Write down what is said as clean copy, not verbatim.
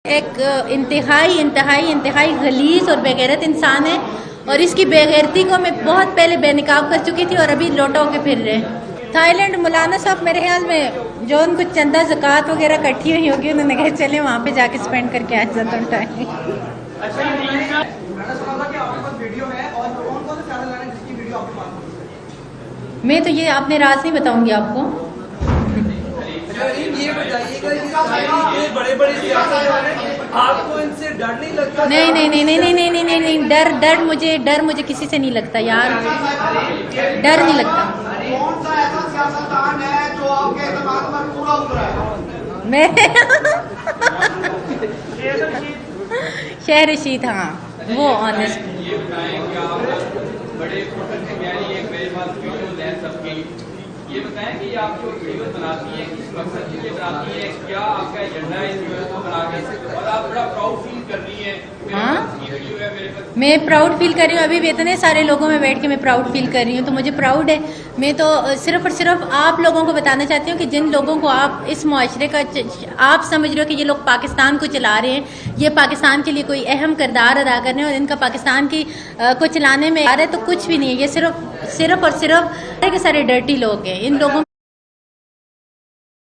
एक इंतहाई गलीज और बेगैरत इंसान है और इसकी बेगैरती को मैं बहुत पहले बेनकाब कर चुकी थी और अभी लौटा होकर फिर रहे। थाईलैंड मौलाना साहब मेरे ख्याल में जो उनको चंदा ज़कात वगैरह इकट्ठी हुई होगी, उन्होंने कहा चले वहाँ पे जाके स्पेंड करके आज ज़्यादा उठाएंगे। मैं तो ये आपने राज नहीं बताऊंगी आपको। ये बताइएगा कि बड़े आपको इनसे डर नहीं लगता? नहीं, डर मुझे किसी से नहीं लगता यार, डर नहीं लगता। कौन सा ऐसा सियासतदान है जो आपके एतमाद पर पूरा उतरा है? मैं शेर रशीद, हाँ वो ऑनेस्ट। ये बताएं कि आप बड़े मेरे पास वीडियो है सबके, ये बताएं कि आप जो वीडियो बनाती हैं किस मकसद के लिए बनाती हैं, क्या आपका एजेंडा है इस वीडियो को बनाने से, और आप बड़ा प्राउड फील कर रही हैं? वीडियो है मेरे पास, मैं प्राउड फील कर रही हूँ। अभी भी इतने सारे लोगों में बैठ के मैं प्राउड फील कर रही हूँ, तो मुझे प्राउड है। मैं तो सिर्फ और सिर्फ आप लोगों को बताना चाहती हूँ कि जिन लोगों को आप इस मुआशरे का आप समझ रहे हो कि ये लोग पाकिस्तान को चला रहे हैं, ये पाकिस्तान के लिए कोई अहम किरदार अदा कर रहे हैं और इनका पाकिस्तान की को चलाने में आ रहा है, तो कुछ भी नहीं है। ये सिर्फ और सिर्फ सारे डर्टी लोग हैं। इन लोगों